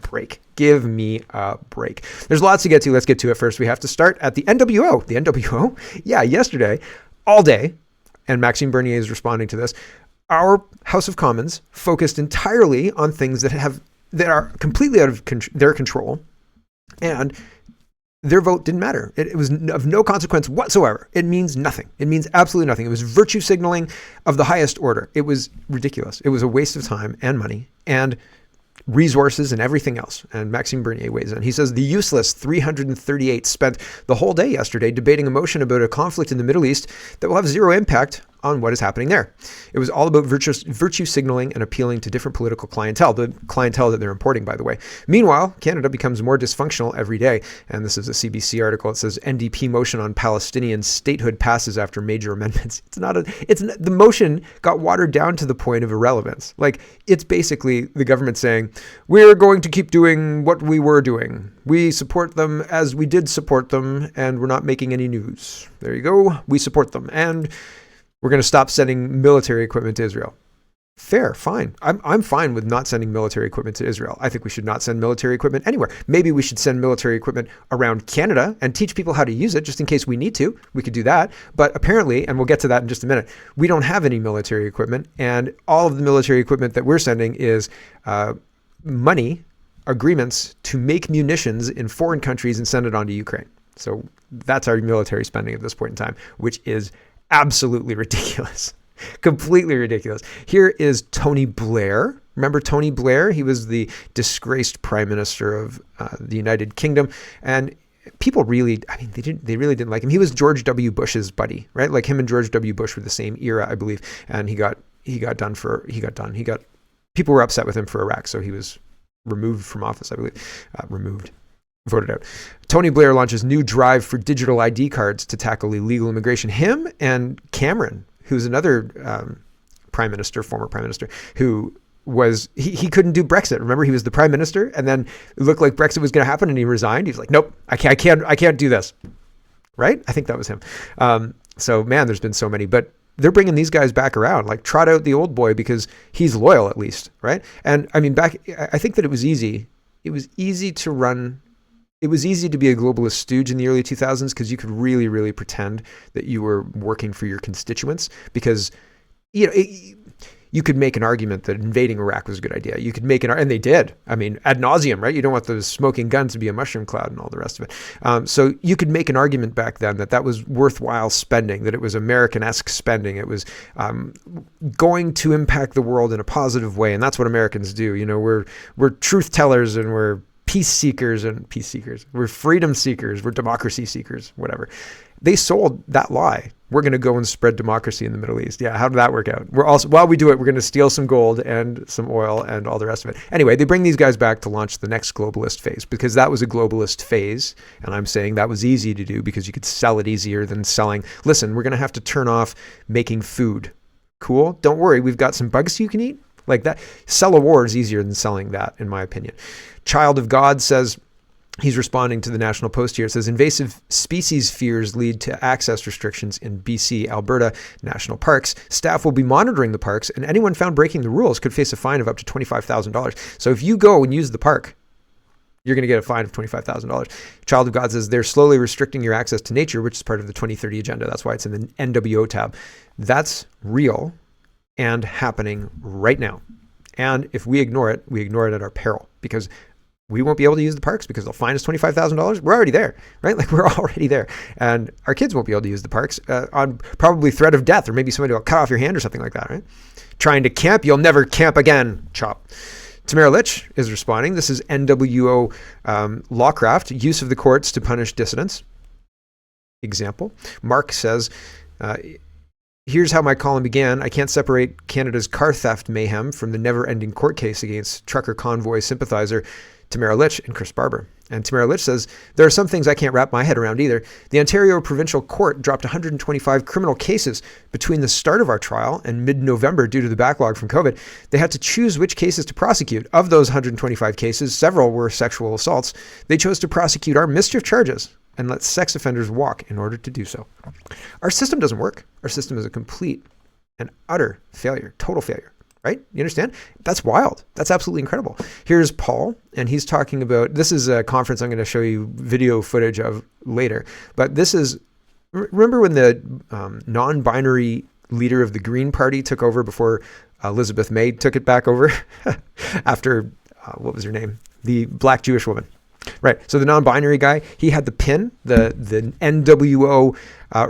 break. Give me a break. There's lots to get to. Let's get to it first. We have to start at the NWO. The NWO? Yeah, yesterday, all day, and Maxime Bernier is responding to this, our House of Commons focused entirely on things that are completely out of their control, and their vote didn't matter. It was of no consequence whatsoever. It means nothing. It means absolutely nothing. It was virtue signaling of the highest order. It was ridiculous. It was a waste of time and money and resources and everything else. And Maxime Bernier weighs in. He says the useless 338 spent the whole day yesterday debating a motion about a conflict in the Middle East that will have zero impact on what is happening there. It was all about virtue signaling and appealing to different political clientele, the clientele that they're importing, by the way. Meanwhile, Canada becomes more dysfunctional every day. And this is a CBC article. It says NDP motion on Palestinian statehood passes after major amendments. The motion got watered down to the point of irrelevance. Like, it's basically the government saying, we're going to keep doing what we were doing. We support them as we did support them, and we're not making any news. There you go. We support them. And we're going to stop sending military equipment to Israel. Fair, fine. I'm fine with not sending military equipment to Israel. I think we should not send military equipment anywhere. Maybe we should send military equipment around Canada and teach people how to use it just in case we need to. We could do that. But apparently, and we'll get to that in just a minute, we don't have any military equipment. And all of the military equipment that we're sending is money, agreements to make munitions in foreign countries and send it on to Ukraine. So that's our military spending at this point in time, which is absolutely ridiculous. Completely ridiculous. Here is Tony Blair. Remember Tony Blair? He was the disgraced prime minister of the United Kingdom. And people really, they really didn't like him. He was George W. Bush's buddy, right? Like him and George W. Bush were the same era, I believe. And people were upset with him for Iraq. So he was removed from office, I believe. Voted out. Tony Blair launches new drive for digital ID cards to tackle illegal immigration. Him and Cameron, who's another former prime minister, who was, he couldn't do Brexit. Remember, he was the prime minister, and then it looked like Brexit was going to happen, and he resigned. He's like, nope, I can't do this. Right? I think that was him. So man, there's been so many, but they're bringing these guys back around, like trot out the old boy because he's loyal at least, right? And I mean, I think that it was easy. It was easy to run. It was easy to be a globalist stooge in the early 2000s because you could really, really pretend that you were working for your constituents because, you could make an argument that invading Iraq was a good idea. You could make and they did. I mean, ad nauseum, right? You don't want those smoking guns to be a mushroom cloud and all the rest of it. So you could make an argument back then that was worthwhile spending, that it was American-esque spending. It was going to impact the world in a positive way. And that's what Americans do. We're truth tellers and we're peace seekers. We're freedom seekers. We're democracy seekers, whatever. They sold that lie. We're going to go and spread democracy in the Middle East. Yeah, how did that work out? While we do it, we're going to steal some gold and some oil and all the rest of it. Anyway, they bring these guys back to launch the next globalist phase because that was a globalist phase. And I'm saying that was easy to do because you could sell it easier than selling. Listen, we're going to have to turn off making food. Cool. Don't worry. We've got some bugs you can eat. Like that. Sell a war is easier than selling that, in my opinion. Child of God says, he's responding to the National Post here. It says, invasive species fears lead to access restrictions in BC, Alberta national parks. Staff will be monitoring the parks, and anyone found breaking the rules could face a fine of up to $25,000. So if you go and use the park, you're going to get a fine of $25,000. Child of God says, they're slowly restricting your access to nature, which is part of the 2030 agenda. That's why it's in the NWO tab. That's real and happening right now. And if we ignore it at our peril because we won't be able to use the parks because they'll fine us $25,000. We're already there, right? Like we're already there. And our kids won't be able to use the parks on probably threat of death, or maybe somebody will cut off your hand or something like that, right? Trying to camp, you'll never camp again, chop. Tamara Litch is responding. This is NWO lawcraft, use of the courts to punish dissidents. Example. Mark says, here's how my column began. I can't separate Canada's car theft mayhem from the never-ending court case against trucker convoy sympathizer Tamara Litch and Chris Barber. And Tamara Litch says, there are some things I can't wrap my head around either. The Ontario Provincial Court dropped 125 criminal cases between the start of our trial and mid-November due to the backlog from COVID. They had to choose which cases to prosecute. Of those 125 cases, several were sexual assaults. They chose to prosecute our mischief charges and let sex offenders walk in order to do so. Our system doesn't work. Our system is a complete and utter failure, total failure. right? You understand? That's wild. That's absolutely incredible. Here's Paul, and he's talking about, this is a conference I'm going to show you video footage of later, but this is, remember when the non-binary leader of the Green Party took over before Elizabeth May took it back over after, what was her name? The black Jewish woman. Right. So the non-binary guy, he had the pin, the NWO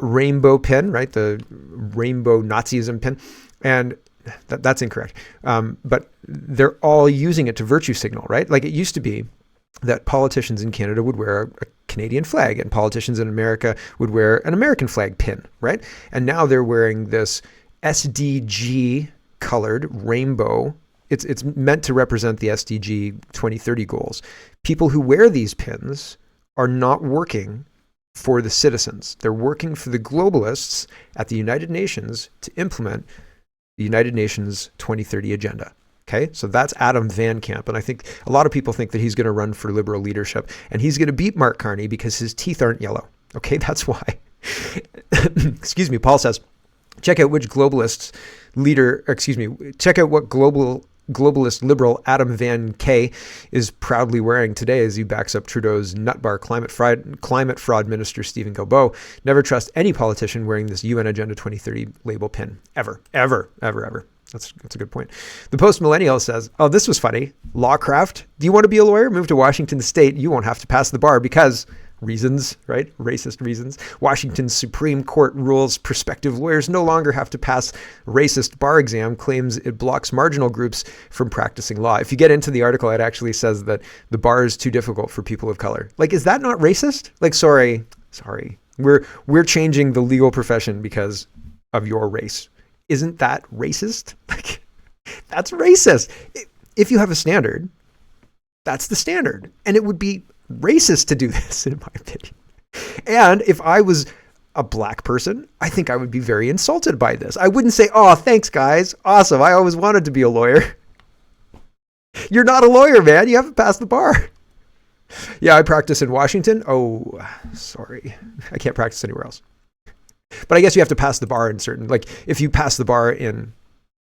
rainbow pin, right? The rainbow Nazism pin. And that's incorrect. But they're all using it to virtue signal, right? Like it used to be that politicians in Canada would wear a Canadian flag and politicians in America would wear an American flag pin, right? And now they're wearing this SDG colored rainbow. It's meant to represent the SDG 2030 goals. People who wear these pins are not working for the citizens. They're working for the globalists at the United Nations to implement the United Nations 2030 agenda. Okay, so that's Adam Van Camp. And I think a lot of people think that he's going to run for Liberal leadership and he's going to beat Mark Carney because his teeth aren't yellow. Okay, that's why. Excuse me, Paul says, check out which globalist leader, check out what globalist liberal Adam Van K is proudly wearing today as he backs up Trudeau's nutbar climate fraud minister Stephen Guilbeault. Never trust any politician wearing this UN Agenda 2030 label pin. Ever. That's a good point. The Post-Millennial says, oh, this was funny. Lawcraft. Do you want to be a lawyer? Move to Washington State. You won't have to pass the bar because reasons, right? Racist reasons. Washington's Supreme Court rules prospective lawyers no longer have to pass racist bar exam, claims it blocks marginal groups from practicing law. If you get into the article, it actually says that the bar is too difficult for people of color. Like, is that not racist? Like, sorry. We're changing the legal profession because of your race. Isn't that racist? Like, that's racist. If you have a standard, that's the standard. And it would be racist to do this, in my opinion. And if I was a black person, I think I would be very insulted by this. I wouldn't say, oh, thanks, guys. Awesome. I always wanted to be a lawyer. You're not a lawyer, man. You haven't passed the bar. Yeah, I practice in Washington. Oh, sorry. I can't practice anywhere else. But I guess you have to pass the bar in certain, like if you pass the bar in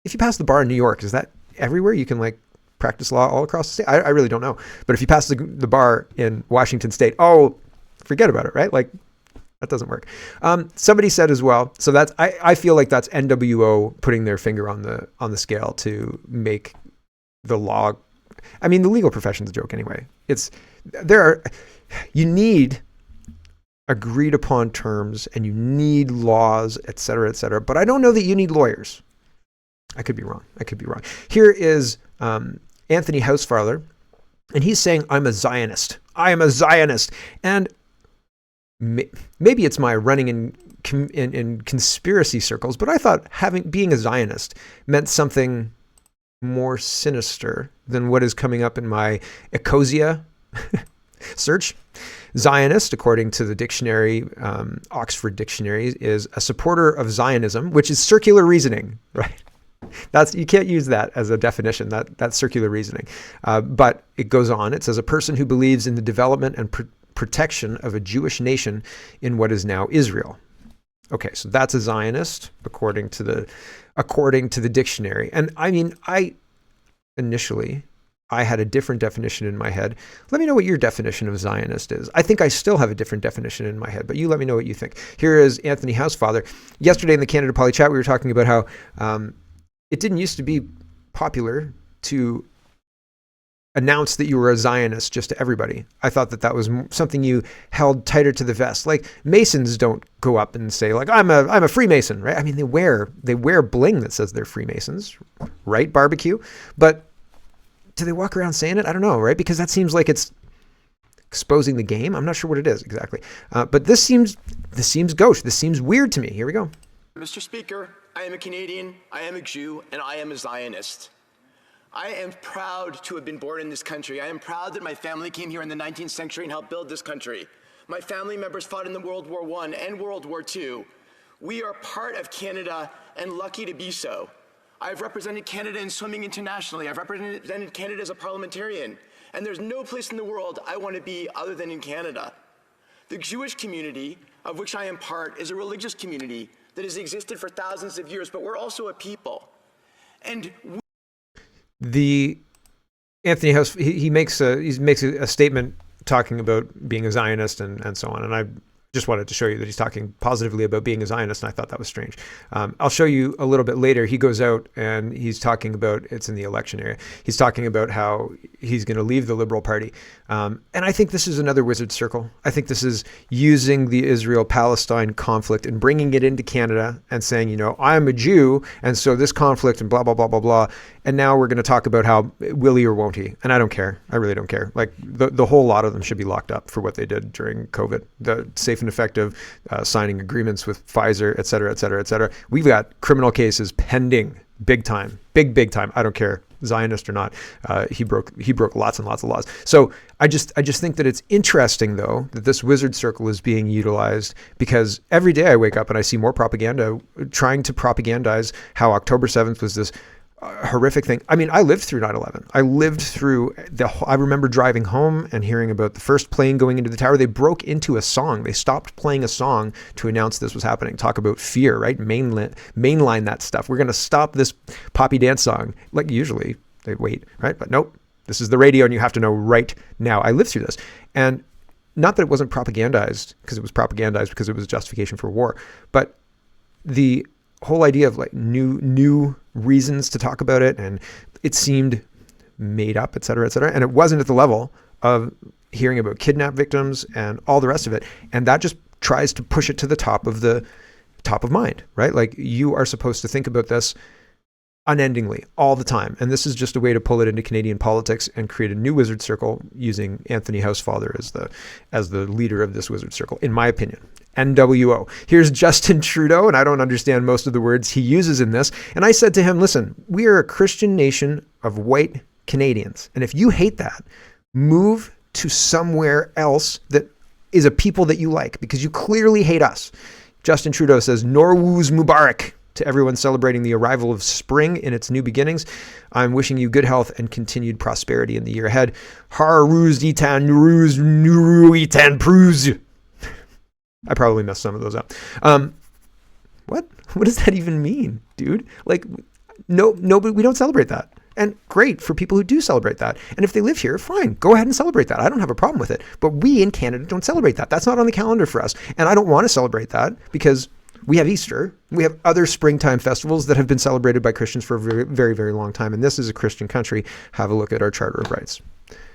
New York, is that everywhere? You can like practice law all across the state? I really don't know. But if you pass the bar in Washington State, oh, forget about it, right? Like that doesn't work. Somebody said as well, so that's, I feel like that's NWO putting their finger on the scale to make the law. I mean, the legal profession's a joke anyway. You need agreed upon terms and you need laws, et cetera, et cetera. But I don't know that you need lawyers. I could be wrong. Here is Anthony Housefather, and he's saying, I'm a Zionist. I am a Zionist. And maybe it's my running in conspiracy circles, but I thought being a Zionist meant something more sinister than what is coming up in my Ecosia search. Zionist, according to the dictionary, Oxford Dictionary, is a supporter of Zionism, which is circular reasoning, right? You can't use that as a definition. That's circular reasoning. But it goes on. It says a person who believes in the development and protection of a Jewish nation in what is now Israel. Okay, so that's a Zionist according to the dictionary. And I mean, initially I had a different definition in my head. Let me know what your definition of Zionist is. I think I still have a different definition in my head, but you let me know what you think. Here is Anthony Housefather. Yesterday in the Canada Poly Chat, we were talking about how it didn't used to be popular to announce that you were a Zionist just to everybody. I thought that was something you held tighter to the vest. Like Masons don't go up and say like, I'm a Freemason, right? I mean, they wear bling that says they're Freemasons, right? Barbecue. But do they walk around saying it? I don't know, right? Because that seems like it's exposing the game. I'm not sure what it is exactly. But this seems gauche. This seems weird to me. Here we go. Mr. Speaker, I am a Canadian, I am a Jew, and I am a Zionist. I am proud to have been born in this country. I am proud that my family came here in the 19th century and helped build this country. My family members fought in the World War I and World War II. We are part of Canada and lucky to be so. I've represented Canada in swimming internationally. I've represented Canada as a parliamentarian. And there's no place in the world I want to be other than in Canada. The Jewish community, of which I am part, is a religious community that has existed for thousands of years, but we're also a people. And the Anthony House, he makes a statement talking about being a Zionist and so on. And I just wanted to show you that he's talking positively about being a Zionist, and I thought that was strange. I'll show you a little bit later. He goes out and he's talking about, it's in the election area, he's talking about how he's going to leave the Liberal Party. And I think this is another wizard circle. I think this is using the Israel-Palestine conflict and bringing it into Canada and saying, you know, I'm a Jew, and so this conflict and blah, blah, blah, blah, blah. And now we're going to talk about how will he or won't he? And I don't care. I really don't care. Like the whole lot of them should be locked up for what they did during COVID. The safe and effective signing agreements with Pfizer, et cetera, et cetera, et cetera. We've got criminal cases pending, big time, big time. I don't care, Zionist or not. He broke lots and lots of laws. So I just think that it's interesting, though, that this wizard circle is being utilized, because every day I wake up and I see more propaganda trying to propagandize how October 7th was this horrific thing. I mean, I lived through 9/11. I lived through I remember driving home and hearing about the first plane going into the tower. They broke into a song. They stopped playing a song to announce this was happening. Talk about fear, right? Mainline that stuff. We're going to stop this poppy dance song. Like usually they wait, right? But nope, this is the radio and you have to know right now. I lived through this. And not that it wasn't propagandized, because it was propagandized because it was a justification for war, but the whole idea of like new reasons to talk about it, and it seemed made up, et cetera, and it wasn't at the level of hearing about kidnap victims and all the rest of it. And that just tries to push it to the top of mind, right? Like, you are supposed to think about this unendingly all the time, and this is just a way to pull it into Canadian politics and create a new wizard circle using Anthony Housefather as the leader of this wizard circle, in my opinion. NWO. Here's Justin Trudeau, and I don't understand most of the words he uses in this. And I said to him, listen, we are a Christian nation of white Canadians. And if you hate that, move to somewhere else that is a people that you like, because you clearly hate us. Justin Trudeau says, Norwuz Mubarak to everyone celebrating the arrival of spring in its new beginnings. I'm wishing you good health and continued prosperity in the year ahead. Har ruz itan ruz nuru itan pruz. I probably messed some of those up. What does that even mean, dude? Like, no, we don't celebrate that. And great for people who do celebrate that. And if they live here, fine, go ahead and celebrate that. I don't have a problem with it. But we in Canada don't celebrate that. That's not on the calendar for us. And I don't want to celebrate that, because we have Easter. We have other springtime festivals that have been celebrated by Christians for a very, very, very long time. And this is a Christian country. Have a look at our Charter of Rights.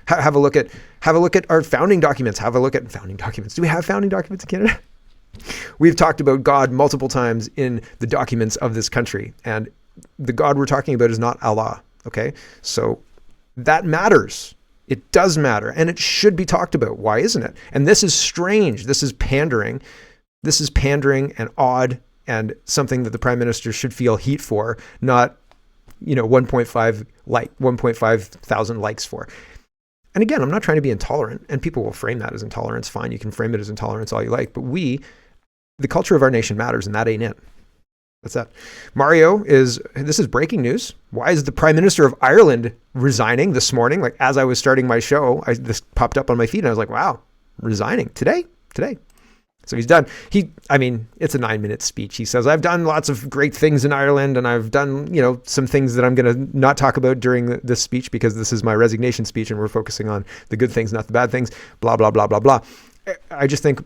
Have a look at our founding documents. Have a look at founding documents. Do we have founding documents in Canada? We've talked about God multiple times in the documents of this country, and the God we're talking about is not Allah. Okay, so that matters. It does matter, and it should be talked about. Why isn't it? And this is strange. This is pandering. This is pandering and odd, and something that the Prime Minister should feel heat for, not 1.5 thousand likes for. And again, I'm not trying to be intolerant, and people will frame that as intolerance. Fine, you can frame it as intolerance all you like, but the culture of our nation matters, and that ain't it. That's that. This is breaking news. Why is the Prime Minister of Ireland resigning this morning? Like, as I was starting my show, this popped up on my feed, and I was like, wow, resigning today. So he's done. It's a 9-minute speech. He says, I've done lots of great things in Ireland, and I've done, some things that I'm going to not talk about during this speech, because this is my resignation speech and we're focusing on the good things, not the bad things, blah, blah, blah, blah, blah. I just think,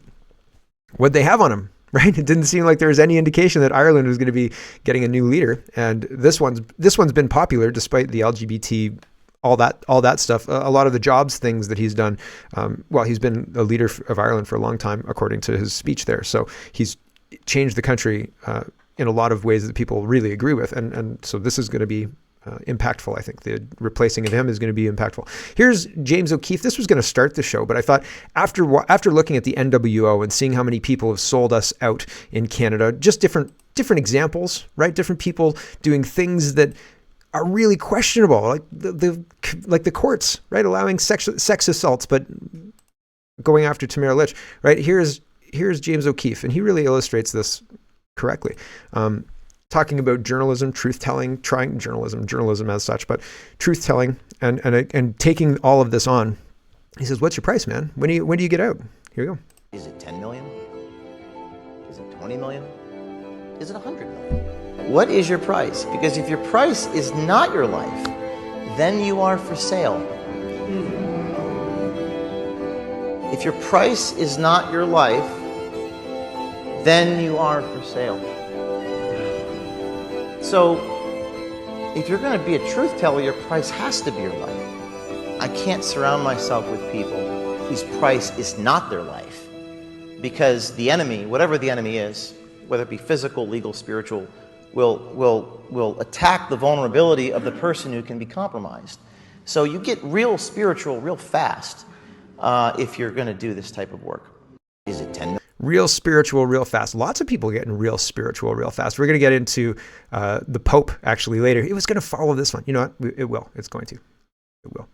what'd they have on him, right? It didn't seem like there was any indication that Ireland was going to be getting a new leader. And this one's been popular despite the LGBT, all that stuff. A lot of the jobs things that he's done. He's been a leader of Ireland for a long time, according to his speech there. So he's changed the country in a lot of ways that people really agree with. And so this is going to be impactful. I think the replacing of him is going to be impactful. Here's James O'Keefe. This was going to start the show, but I thought after looking at the NWO and seeing how many people have sold us out in Canada, just different examples, right? Different people doing things that are really questionable, like the courts, right? Allowing sex assaults, but going after Tamara Lich, right? Here's James O'Keefe, and he really illustrates this correctly. Talking about journalism, truth-telling, trying journalism as such, but truth-telling and taking all of this on. He says, what's your price, man? When do you get out? Here you go. Is it 10 million? Is it 20 million? Is it 100 million? What is your price? Because if your price is not your life, then you are for sale. If your price is not your life, then you are for sale. So, if you're going to be a truth teller, your price has to be your life. I can't surround myself with people whose price is not their life. Because the enemy, whatever the enemy is, whether it be physical, legal, spiritual, will attack the vulnerability of the person who can be compromised. So you get real spiritual real fast if you're going to do this type of work. Is it 10 minutes? Real spiritual real fast. Lots of people getting real spiritual real fast. We're going to get into the Pope actually later. It was going to follow this one. You know what? It will. It's going to. It will.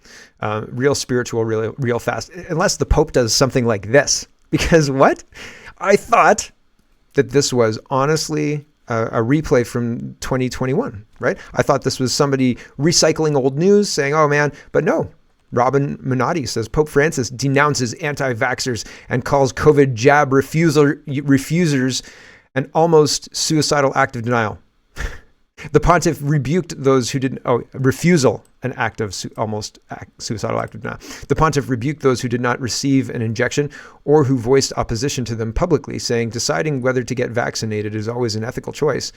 Real spiritual real fast. Unless the Pope does something like this. Because what? I thought that this was honestly a replay from 2021, right? I thought this was somebody recycling old news saying, oh man, but no. Robin Minotti says Pope Francis denounces anti-vaxxers and calls COVID jab refusers an almost suicidal act of denial. The pontiff rebuked those who didn't, refusal, an act of suicidal act of denial. The pontiff rebuked those who did not receive an injection or who voiced opposition to them publicly, saying deciding whether to get vaccinated is always an ethical choice.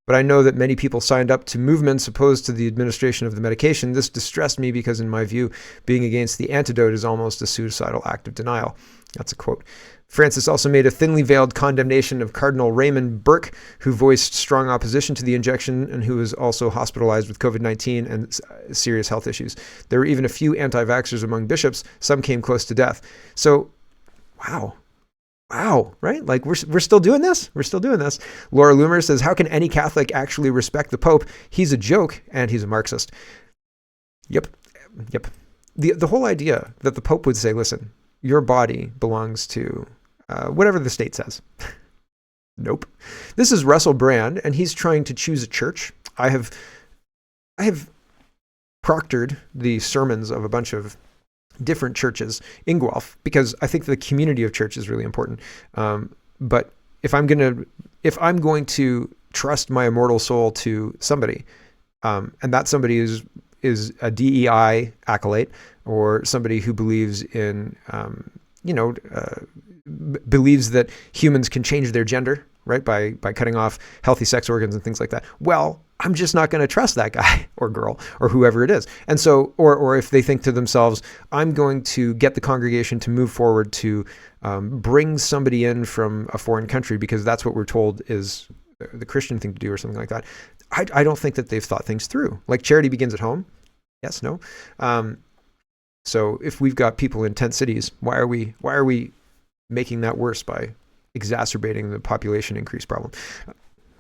But I know that many people signed up to movements opposed to the administration of the medication. This distressed me because in my view, being against the antidote is almost a suicidal act of denial. That's a quote. Francis also made a thinly veiled condemnation of Cardinal Raymond Burke, who voiced strong opposition to the injection and who was also hospitalized with COVID-19 and serious health issues. There were even a few anti-vaxxers among bishops. Some came close to death. So, wow, right? Like we're still doing this. We're still doing this. Laura Loomer says, how can any Catholic actually respect the Pope? He's a joke and he's a Marxist. Yep. The whole idea that the Pope would say, listen, your body belongs to whatever the state says. Nope. This is Russell Brand, and he's trying to choose a church. I have proctored the sermons of a bunch of different churches in Guelph because I think the community of church is really important. But if I'm going to trust my immortal soul to somebody, and that somebody is a DEI acolyte or somebody who believes in believes that humans can change their gender, right? By cutting off healthy sex organs and things like that. Well, I'm just not going to trust that guy or girl or whoever it is. And so, or if they think to themselves, I'm going to get the congregation to move forward to bring somebody in from a foreign country because that's what we're told is the Christian thing to do or something like that. I don't think that they've thought things through. Like charity begins at home. Yes, no. So if we've got people in tent cities, why are we making that worse by exacerbating the population increase problem,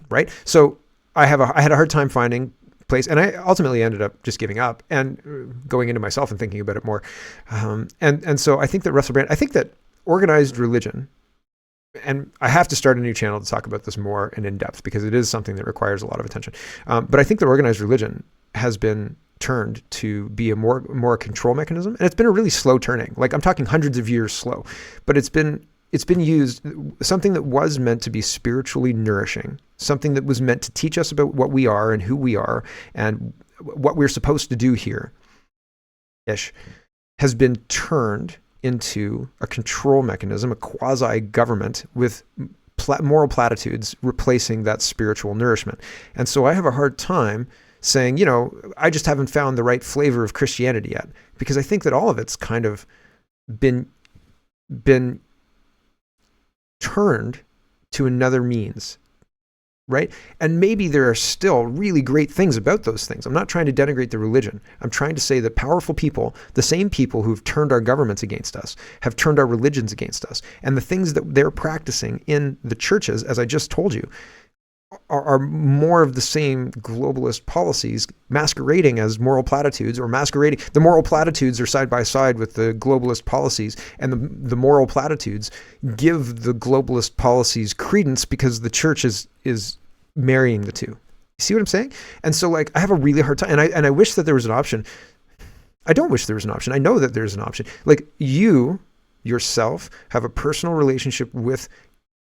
right? So I had a hard time finding place, and I ultimately ended up just giving up and going into myself and thinking about it more. And so I think that Russell Brand, I think that organized religion, and I have to start a new channel to talk about this more and in depth because it is something that requires a lot of attention. But I think that organized religion has been turned to be a more control mechanism, and it's been a really slow turning. Like I'm talking hundreds of years slow, but it's been used, something that was meant to be spiritually nourishing, something that was meant to teach us about what we are and who we are and what we're supposed to do here, has been turned into a control mechanism, a quasi-government with moral platitudes replacing that spiritual nourishment. And so I have a hard time saying, I just haven't found the right flavor of Christianity yet, because I think that all of it's kind of been turned to another means, right? And maybe there are still really great things about those things. I'm not trying to denigrate the religion. I'm trying to say that powerful people, the same people who've turned our governments against us, have turned our religions against us. And the things that they're practicing in the churches, as I just told you, are more of the same globalist policies masquerading as moral platitudes, or masquerading. The moral platitudes are side by side with the globalist policies, and the moral platitudes give the globalist policies credence because the church is marrying the two. You see what I'm saying? And so like I have a really hard time, and I wish that there was an option. I don't wish there was an option. I know that there's an option. Like you yourself have a personal relationship with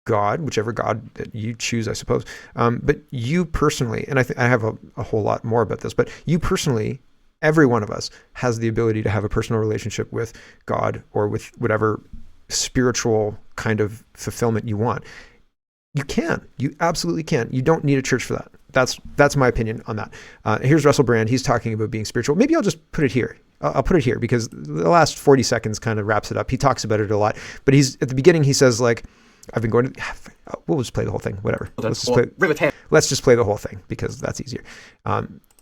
God, whichever God that you choose, I suppose. But you personally, and I have a whole lot more about this, but you personally every one of us has the ability to have a personal relationship with God or with whatever spiritual kind of fulfillment you want. You absolutely can. You don't need a church for that. That's my opinion on that. Here's Russell Brand. He's talking about being spiritual. Maybe I'll just put it here. I'll put it here because the last 40 seconds kind of wraps it up. He talks about it a lot, but he's at the beginning. He says like, I've been going to, we'll just play the whole thing, whatever. Let's just play the whole thing because that's easier.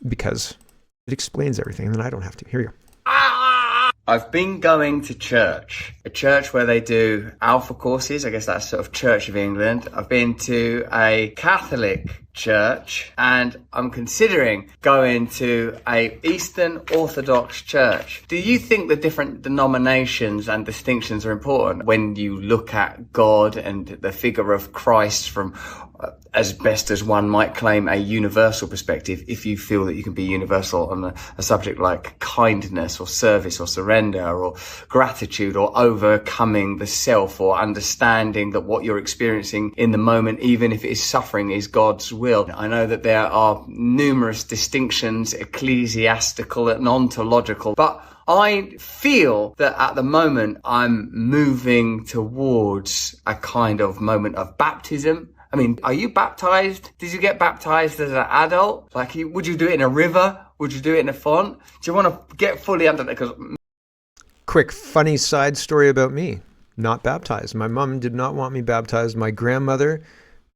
Because it explains everything and then I don't have to. Here we go. I've been going to church, a church where they do Alpha courses. I guess that's sort of Church of England. I've been to a Catholic church and I'm considering going to a Eastern Orthodox church. Do you think the different denominations and distinctions are important when you look at God and the figure of Christ from, as best as one might claim, a universal perspective, if you feel that you can be universal on a subject like kindness or service or surrender or gratitude or overcoming the self or understanding that what you're experiencing in the moment, even if it is suffering, is God's will? I know that there are numerous distinctions, ecclesiastical and ontological, but I feel that at the moment I'm moving towards a kind of moment of baptism. I mean, are you baptized? Did you get baptized as an adult? Like, would you do it in a river? Would you do it in a font? Do you want to get fully under that? Because quick, funny side story about me. Not baptized. My mom did not want me baptized. My grandmother,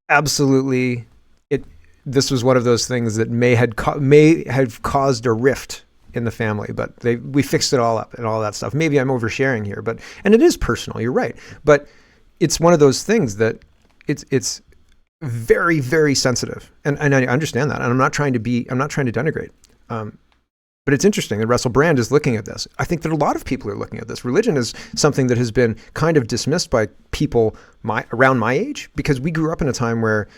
absolutely. This was one of those things that may have caused a rift in the family, but we fixed it all up and all that stuff. Maybe I'm oversharing here, and it is personal. You're right, but it's one of those things that it's very, very sensitive, and I understand that, and I'm not trying to denigrate. But it's interesting that Russell Brand is looking at this. I think that a lot of people are looking at this. Religion is something that has been kind of dismissed by people around my age because we grew up in a time where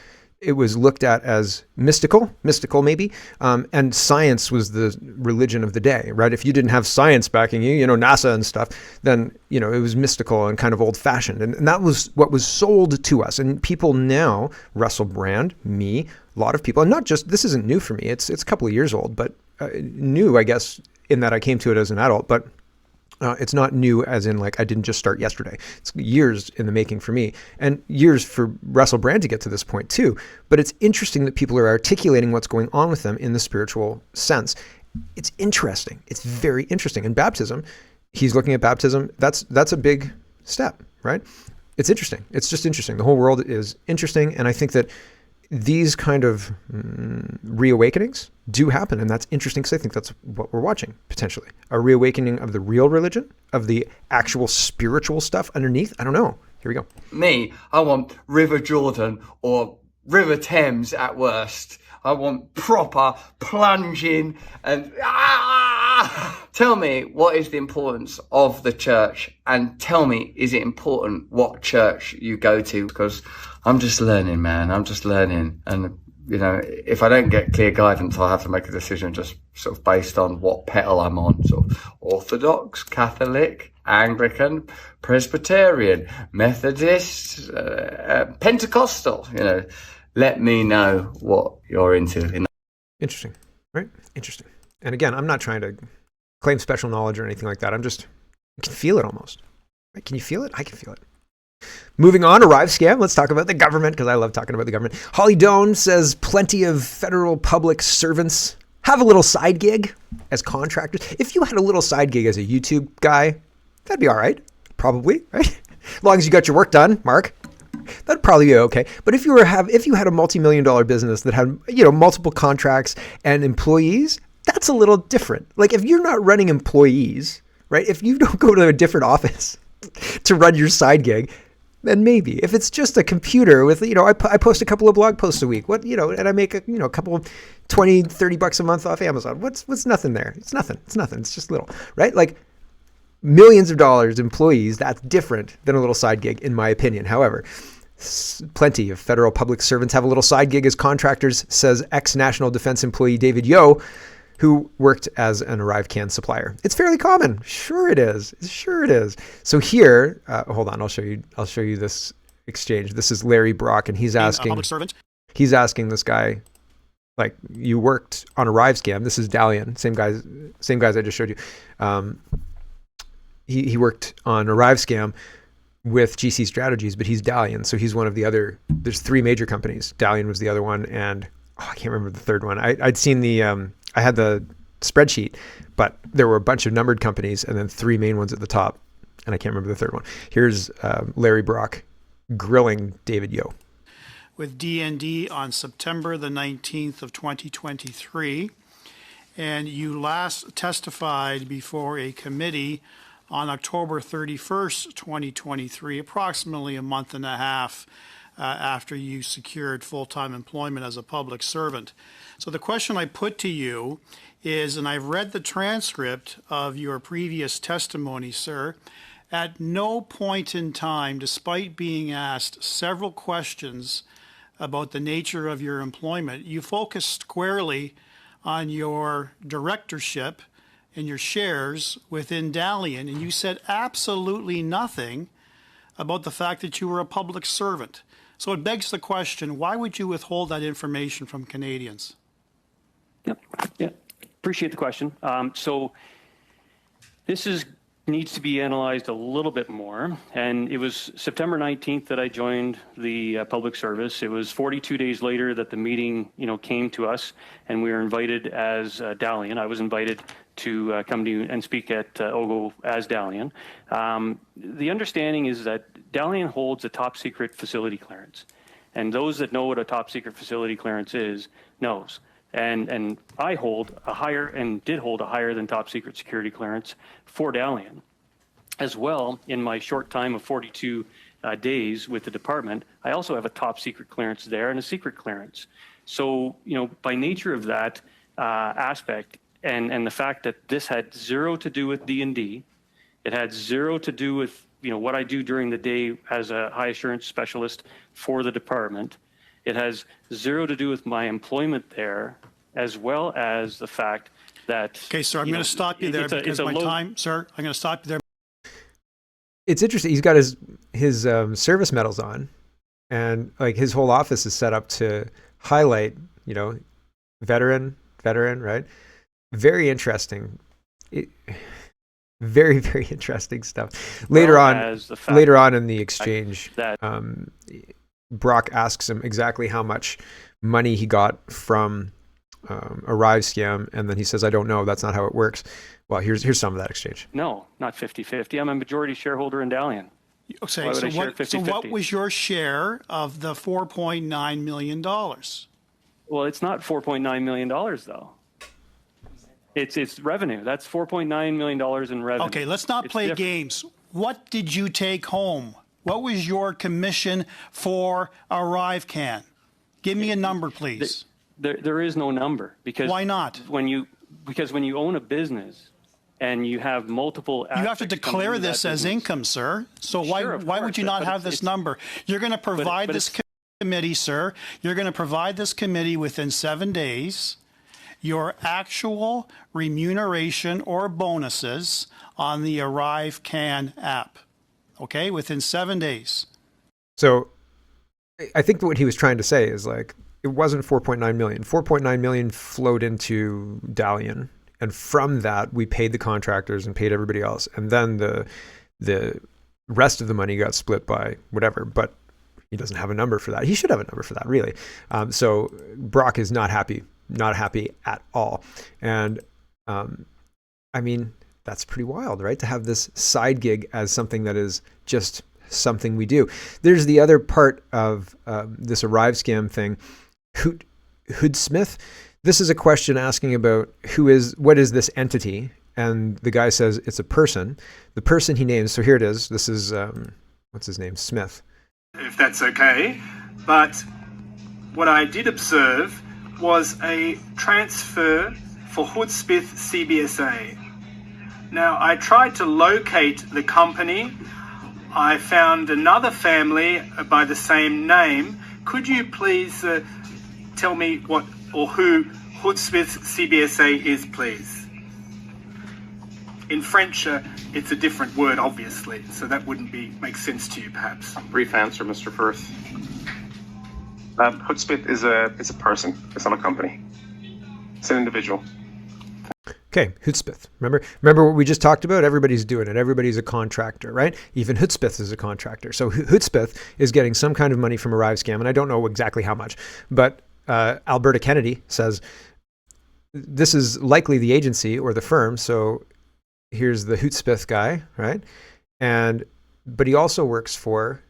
it was looked at as mystical maybe, and science was the religion of the day, right? If you didn't have science backing you, NASA and stuff, then, it was mystical and kind of old-fashioned. And that was what was sold to us. And people now, Russell Brand, me, a lot of people, and not just, this isn't new for me, it's a couple of years old, but new, I guess, in that I came to it as an adult, but it's not new as in like I didn't just start yesterday. It's years in the making for me and years for Russell Brand to get to this point too. But it's interesting that people are articulating what's going on with them in the spiritual sense. It's interesting. It's very interesting. And baptism, he's looking at baptism. That's a big step, right? It's interesting. It's just interesting. The whole world is interesting. And I think that these kind of reawakenings do happen. And that's interesting because I think that's what we're watching, potentially. A reawakening of the real religion, of the actual spiritual stuff underneath. I don't know. Here we go. Me, I want River Jordan or River Thames at worst. I want proper plunging and Tell me, what is the importance of the church? And tell me, is it important what church you go to? Because I'm just learning, man. I'm just learning. And, if I don't get clear guidance, I'll have to make a decision just sort of based on what pedal I'm on. Sort of Orthodox, Catholic, Anglican, Presbyterian, Methodist, Pentecostal. Let me know what you're into. Interesting, right? Interesting. And again, I'm not trying to claim special knowledge or anything like that. You can feel it almost. Right? Can you feel it? I can feel it. Moving on, ArriveCan. Let's talk about the government because I love talking about the government. Holly Doan says plenty of federal public servants have a little side gig as contractors. If you had a little side gig as a YouTube guy, that'd be all right. Probably, right? As long as you got your work done, Mark. That'd probably be okay. But if you had a multi-million-dollar business that had, multiple contracts and employees, that's a little different. Like if you're not running employees, right? If you don't go to a different office to run your side gig, then maybe. If it's just a computer with, I post a couple of blog posts a week, and I make a couple of $20, $30 a month off Amazon. What's nothing there? It's nothing. It's just little, right? Like millions of dollars employees, that's different than a little side gig, in my opinion. However, plenty of federal public servants have a little side gig as contractors, says ex-National Defense employee David Yo, who worked as an ArriveCan supplier. It's fairly common. Sure it is. So here, hold on, I'll show you this exchange. This is Larry Brock, and he's asking this guy, Like, you worked on ArriveCan. This is Dalian, same guys I just showed you. He worked on ArriveCan with GC Strategies, but he's Dalian, so he's one of the other. There's 3 major companies. Dalian was the other one, and I can't remember the third one. I'd seen I had the spreadsheet, but there were a bunch of numbered companies and then 3 main ones at the top, and I can't remember the third one. Here's Larry Brock grilling David Yo. With DND on September the 19th of 2023, and you last testified before a committee on October 31st, 2023, approximately a month and a half after you secured full-time employment as a public servant. So the question I put to you is, and I've read the transcript of your previous testimony, sir, at no point in time, despite being asked several questions about the nature of your employment, you focused squarely on your directorship and your shares within Dalian, and you said absolutely nothing about the fact that you were a public servant. So it begs the question, why would you withhold that information from Canadians? Yeah. Appreciate the question. So this needs to be analyzed a little bit more. And it was September 19th that I joined the public service. It was 42 days later that the meeting, came to us, and we were invited as Dalian. I was invited to come to and speak at OGO as Dalian. The understanding is that Dalian holds a top secret facility clearance. And those that know what a top secret facility clearance is knows. And I hold a higher, and did hold a higher than top secret security clearance for Dalian. As well, in my short time of 42 days with the department, I also have a top secret clearance there and a secret clearance. So, by nature of that aspect, and the fact that this had zero to do with D&D, it had zero to do with, what I do during the day as a high assurance specialist for the department. It has zero to do with my employment there, as well as the fact that... Okay, sir, I'm going to stop you there because my time, sir, I'm going to stop you there. It's interesting. He's got his service medals on, and like his whole office is set up to highlight, veteran, right? Very interesting. Very, very interesting stuff. Later on in the exchange, Brock asks him exactly how much money he got from ArriveCan, and then he says, "I don't know. That's not how it works." Well, here's some of that exchange. No, not 50-50. I'm a majority shareholder in Dalian. Okay, so what was your share of the $4.9 million? Well, it's not $4.9 million, though. It's revenue. That's $4.9 million in revenue. Okay, let's not play games. What did you take home? What was your commission for ArriveCan? Give me a number, please. There is no number. Because why not? Because when you own a business and you have multiple... You have to declare this as income, sir. So why would you not have this number? You're going to provide this committee, sir. You're going to provide this committee within 7 days your actual remuneration or bonuses on the ArriveCan app. Okay, within 7 days. So I think what he was trying to say is like, it wasn't 4.9 million. 4.9 million flowed into Dalian. And from that, we paid the contractors and paid everybody else. And then the rest of the money got split by whatever. But he doesn't have a number for that. He should have a number for that, really. So Brock is not happy at all. And I mean, that's pretty wild, right? To have this side gig as something that is just something we do. There's the other part of this ArriveCan thing. Hoodsmith. This is a question asking about what is this entity? And the guy says it's a person. The person he names, so here it is. This is, what's his name? Smith. If that's okay. But what I did observe was a transfer for Hoodsmith CBSA. Now, I tried to locate the company. I found another family by the same name. Could you please tell me what or who Hoodsmith CBSA is, please? In French, it's a different word, obviously, so that wouldn't make sense to you, perhaps. Brief answer, Mr. Firth. Hoodsmith is a person. It's not a company. It's an individual. Okay, Hootspith. Remember what we just talked about? Everybody's doing it. Everybody's a contractor, right? Even Hootspith is a contractor. So Hootspith is getting some kind of money from ArriveCan, and I don't know exactly how much, but Alberta Kennedy says this is likely the agency or the firm. So here's the Hootspith guy, right? But he also works for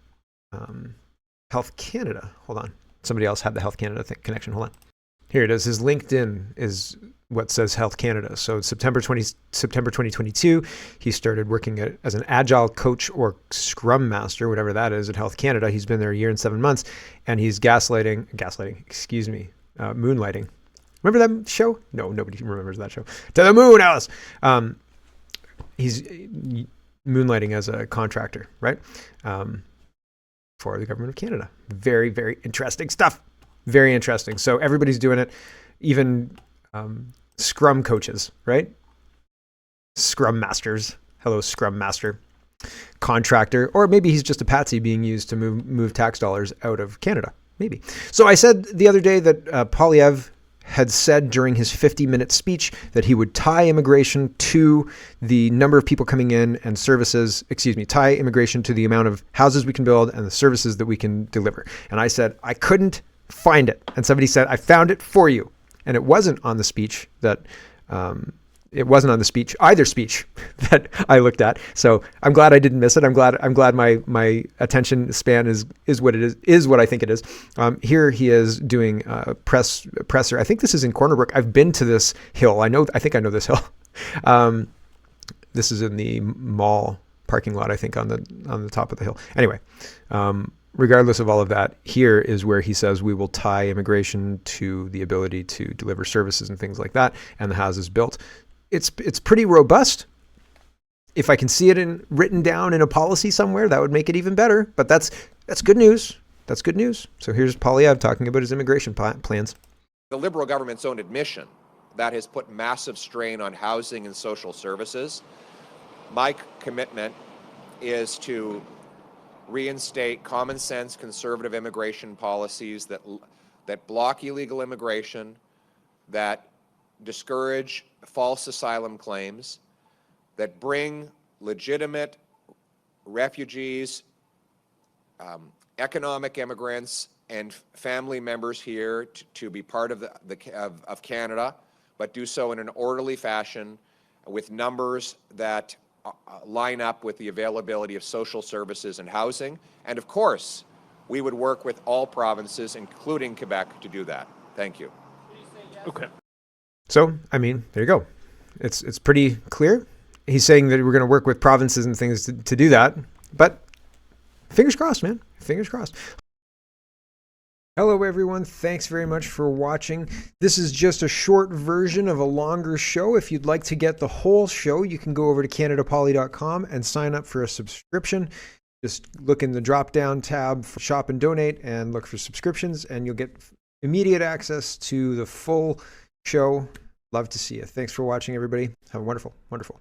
Health Canada. Hold on. Somebody else had the Health Canada connection. Hold on. Here it is. His LinkedIn is what says Health Canada. So September 2022, he started working as an agile coach or scrum master, whatever that is, at Health Canada. He's been there a year and 7 months, and he's moonlighting. Remember that show? No, nobody remembers that show. To the moon, Alice. He's moonlighting as a contractor, right? For the government of Canada. Very, very interesting stuff. Very interesting. So everybody's doing it. Even Scrum coaches, right? Scrum masters. Hello, Scrum master. Contractor. Or maybe he's just a patsy being used to move tax dollars out of Canada. Maybe. So I said the other day that Poilievre had said during his 50-minute speech that he would tie immigration to the number of people coming in and tie immigration to the amount of houses we can build and the services that we can deliver. And I said, I couldn't find it. And somebody said, I found it for you. And it wasn't on the speech either speech that I looked at. So I'm glad I didn't miss it. I'm glad my attention span is what it is what I think it is. Here he is doing presser. I think this is in Corner Brook. I've been to this hill. I think I know this hill. This is in the mall parking lot, I think, on the top of the hill. Anyway, regardless of all of that, here is where he says we will tie immigration to the ability to deliver services and things like that, and the houses built. It's pretty robust. If I can see it written down in a policy somewhere, that would make it even better. But that's good news. That's good news. So here's Poilievre talking about his immigration plans. The Liberal government's own admission that has put massive strain on housing and social services. My commitment is to reinstate common sense conservative immigration policies that block illegal immigration, that discourage false asylum claims, that bring legitimate refugees, economic immigrants, and family members here to be part of Canada, but do so in an orderly fashion with numbers that line up with the availability of social services and housing. And of course, we would work with all provinces, including Quebec, to do that. Thank you. Okay. So, I mean, there you go. It's pretty clear. He's saying that we're going to work with provinces and things to do that. But fingers crossed, man. Fingers crossed. Hello, everyone. Thanks very much for watching. This is just a short version of a longer show. If you'd like to get the whole show, you can go over to CanadaPoly.com and sign up for a subscription. Just look in the drop-down tab for Shop and Donate and look for subscriptions, and you'll get immediate access to the full show. Love to see you. Thanks for watching, everybody. Have a wonderful, wonderful